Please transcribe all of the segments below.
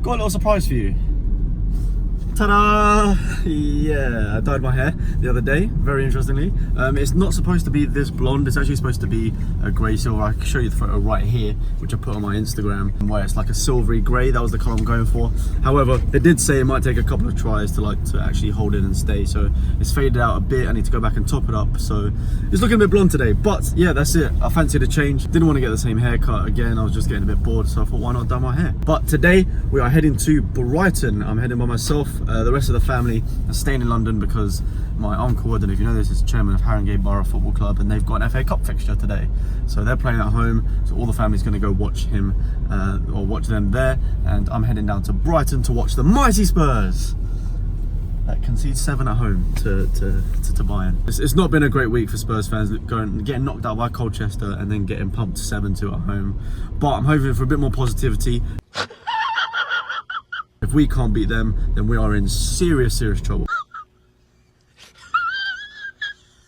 got a little surprise for you. Ta-da! Yeah, I dyed my hair the other day, very interestingly. It's not supposed to be this blonde, it's actually supposed to be a grey silver. I can show you the photo right here, which I put on my Instagram, where it's like a silvery grey. That was the colour I'm going for. However, they did say it might take a couple of tries to actually hold it and stay, so it's faded out a bit. I need to go back and top it up, so it's looking a bit blonde today. But yeah, that's it. I fancied a change. Didn't want to get the same haircut again. I was just getting a bit bored, so I thought, why not dye my hair? But today, we are heading to Brighton. I'm heading by myself. The rest of the family are staying in London because my uncle, I don't know if you know this, is chairman of Haringey Borough Football Club, and they've got an FA Cup fixture today. So they're playing at home, so all the family's going to go watch him, or watch them there, and I'm heading down to Brighton to watch the mighty Spurs that concede 7 at home to Bayern. It's not been a great week for Spurs fans, getting knocked out by Colchester and then getting pumped 7-2 at home. But I'm hoping for a bit more positivity. If we can't beat them, then we are in serious trouble.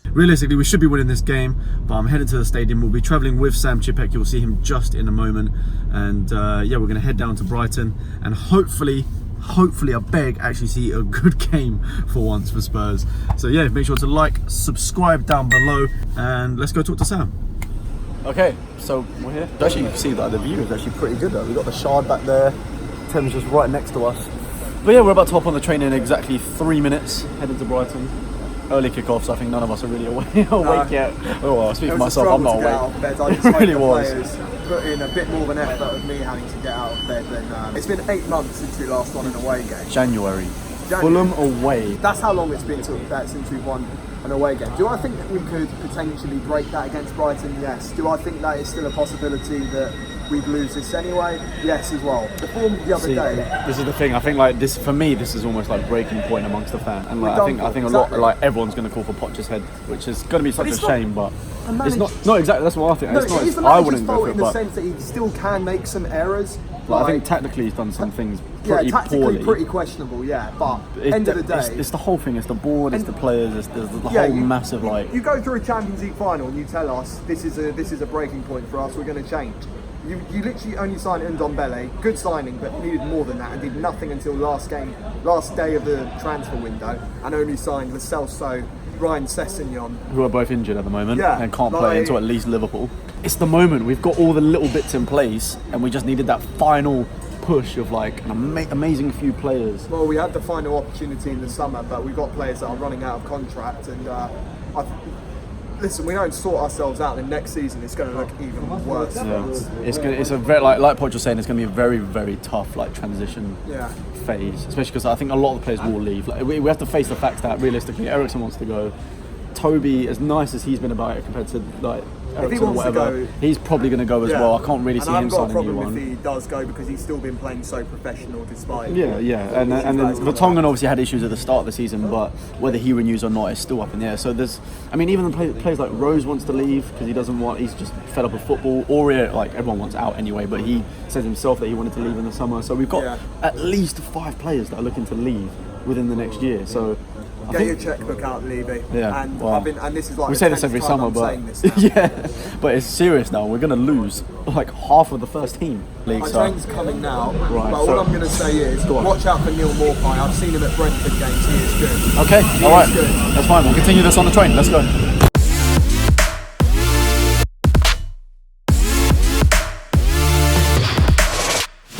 Realistically, we should be winning this game, but I'm heading to the stadium. We'll be travelling with Sam Chipek. You'll see him just in a moment. And yeah, we're going to head down to Brighton and hopefully I beg, actually see a good game for once for Spurs. So yeah, make sure to like, subscribe down below, and let's go talk to Sam. Okay, so we're here. Actually, you can see that the view is actually pretty good though. We've got the Shard back there. Thames just right next to us. But yeah, we're about to hop on the train in exactly 3 minutes, heading to Brighton. Early kick-off, so I think none of us are really awake yet. Oh, well, I speak for myself, I'm not awake. It really was. Put in a bit more of an effort of me having to get out of bed than it's been 8 months since we last won an away game. January. Fulham away. That's how long it's been since we've won an away game. Do I think that we could potentially break that against Brighton? Yes. Do I think that is still a possibility that we'd lose this anyway? Yes, as well. The form the other day. This is the thing. I think like this for me, this is almost like breaking point amongst the fans, and like I think a lot like everyone's going to call for Poch's head, which is going to be such a shame, but it's not exactly. That's what I think. No, it's not. It's I wouldn't go for it, in the sense that he still can make some errors. Like, I think tactically he's done some things pretty tactically poorly. Pretty questionable, yeah. But end of the day, it's the whole thing. It's the board, it's the players, it's the whole massive like. You go through a Champions League final and you tell us this is a breaking point for us. We're going to change. You literally only signed Ndombele, good signing, but needed more than that, and did nothing until last day of the transfer window, and only signed Lo Celso, Ryan Sessegnon, who are both injured at the moment and can't play until at least Liverpool. It's the moment. We've got all the little bits in place, and we just needed that final push of like an amazing few players. Well, we had the final opportunity in the summer, but we've got players that are running out of contract, and listen, we don't sort ourselves out, then next season it's going to look even worse. Yeah. It's a very like Poch was saying, it's going to be a very tough like transition phase, especially because I think a lot of the players will leave. Like, we have to face the fact that realistically Eriksen wants to go. Toby, as nice as he's been about it compared to like Eriksen or whatever, he's probably going to go as well. I can't really see him signing a new one. If he does go, because he's still been playing so professional despite. And then Vertonghen obviously had issues at the start of the season, but whether he renews or not is still up in the air. So there's, I mean, even the players like Rose wants to leave because he's just fed up with football. Aurier, like everyone wants out anyway, but he says himself that he wanted to leave in the summer. So we've got at least 5 players that are looking to leave within the next year. So. Get your checkbook out, Levy. Yeah, and and this is like we say this every summer, but but it's serious now. We're going to lose like half of the first team. Train's coming now, right, but what I'm going to say is watch out for Neil Maupay. I've seen him at Brentford games. He is good. Okay, all right, that's fine. We'll continue this on the train. Let's go.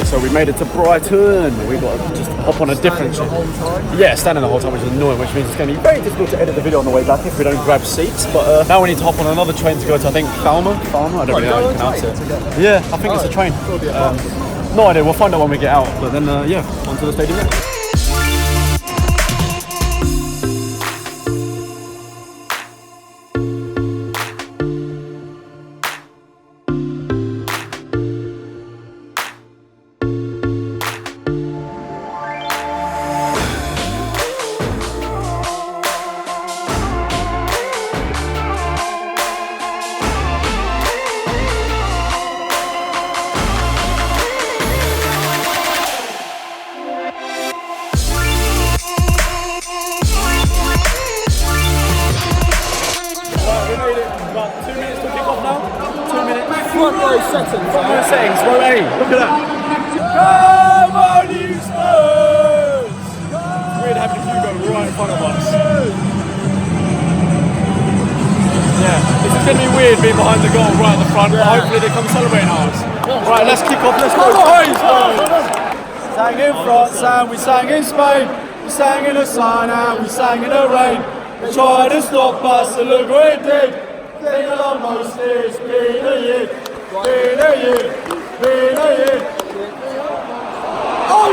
So we made it to Brighton. We got to just hop on a different ship. Yeah, standing the whole time, which is annoying, which means it's going to be very difficult to edit the video on the way back if we don't grab seats. But now we need to hop on another train to go to, I think, Falmer? I don't really know how you pronounce it. Yeah, I think it's a train. No idea, we'll find out when we get out. But then, onto the stadium. Front row settings. Front row settings, row A. Look at that. Come on, you behind the goal, right at the front. But hopefully they come celebrating ours. Right, let's kick off. Let's go. Sang in France and we sang in Spain. We sang in the sun and we sang in the rain. They tried to stop us, and look what it did. Thing I love most is being a year, being a year, being a year. Oh!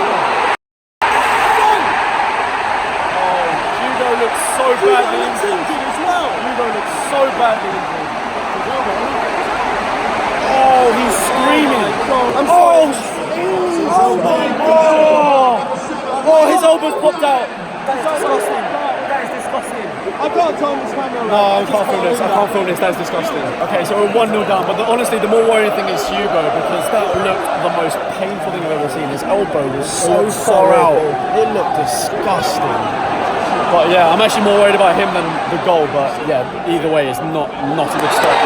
Hugo looks so badly injured. Hugo looks so badly injured. Oh, he's screaming. Oh, his elbow's popped out. That's disgusting. That is disgusting. I can't turn this camera around. No, I can't film this. I can't film this. That's disgusting. Okay, so we're 1-0 down. But honestly, the more worrying thing is Hugo, because that looked the most painful thing I've ever seen. His elbow was so far out. It looked disgusting. But yeah, I'm actually more worried about him than the goal. But yeah, either way, it's not a good start.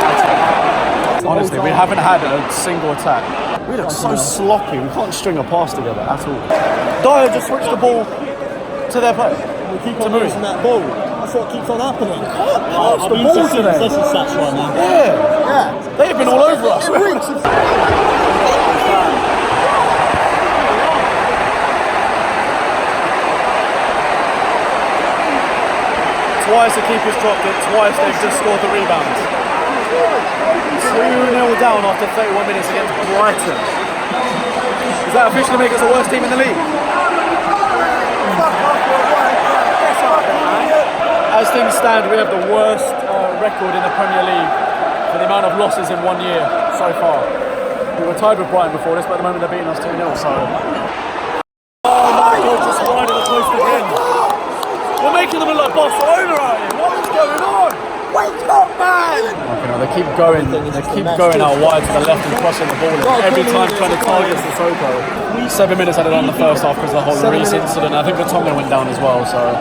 Honestly, we haven't had a single attack. We look so sloppy. We can't string a pass together at all. Dyer just switched the ball to their play. We keep on losing that ball. That's what keeps on happening. Pass the ball to them. This is such one, man. Yeah. They've been all over us. Twice the keeper's dropped it, twice they've just scored the rebound. 2-0 down after 31 minutes against Brighton. Does that officially make us the worst team in the league? As things stand, we have the worst record in the Premier League for the amount of losses in 1 year so far. We were tied with Brighton before this, but at the moment they're beating us 2-0, so... Oh my God, just wide of the post again. We're making them look like Barcelona out here. What is going on? Wake up, man! Okay, no, they keep going out wide to the left and crossing the ball every time trying to target Sissoko. 7 minutes added on the first half because of the whole Reece incident. I think the Tonga went down as well, so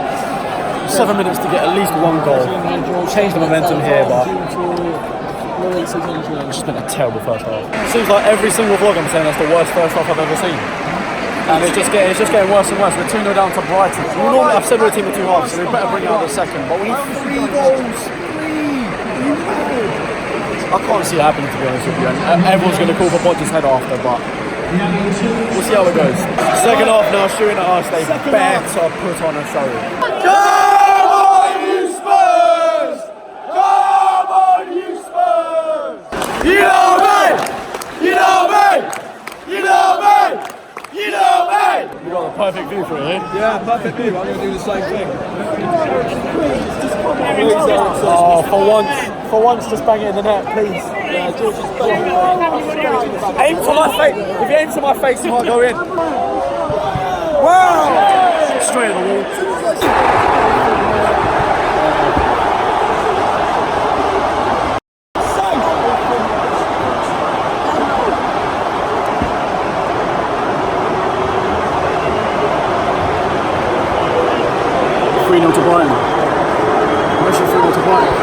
7 minutes to get at least one goal. Change the momentum here, but it's just been a terrible first half. It seems like every single vlog I'm saying that's the worst first half I've ever seen. And it's just getting worse and worse. We're 2-0 down to Brighton. I've said we're a team of two halves, so we better bring out the second. But we need 3 goals. I can't see it happening, to be honest with you. And everyone's going to call for Bodge's head after, but we'll see how it goes. Second half now, shooting at us. They better put on a show. Come on, you Spurs! Come on, you Spurs! You know me! You know me! You know me! You know me! You got the perfect view for it, eh? Yeah, perfect view. I'm going to do the same thing. Oh, for once, just bang it in the net, please. Yeah, George, just bang it. Aim for my face. If you aim to my face, you might go in. Wow! Straight at the wall. 3-0 to Brighton. Where's your 3-0 to Brighton?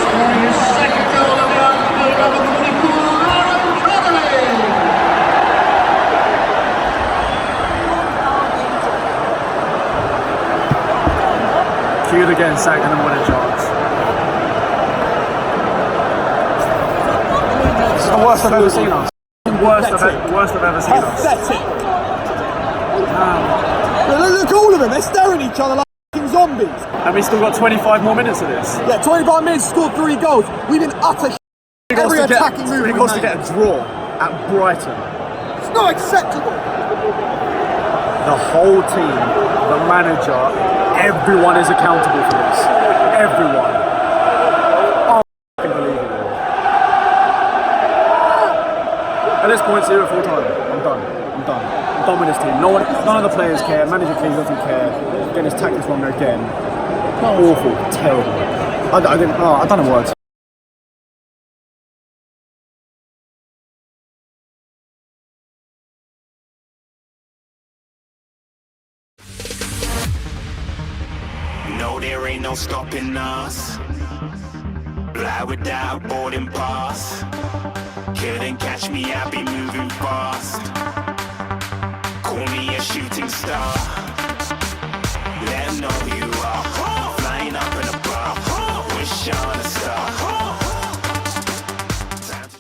Scoring his second goal of the afternoon, Queued again, sacked in the morning chance. This is the worst I've ever seen us. Worst I've ever seen us. Pathetic. Look at all of them, they're staring at each other like f***ing zombies. And we still got 25 more minutes of this. Yeah, 25 minutes, scored 3 goals. We've been utter every attacking move. It was to get a draw at Brighton. It's not acceptable. The whole team, the manager, everyone is accountable for this. Everyone. Unbelievable. At this point, 0 full time. I'm done. I'm done with this team. None of the players care. Manager clearly doesn't care. Getting his tactics wrong again. Awful. Terrible. I don't know words. No, there ain't no stopping us. Fly without boarding pass. Couldn't catch me, I'll be moving fast. Call me a shooting star. Let 'em know you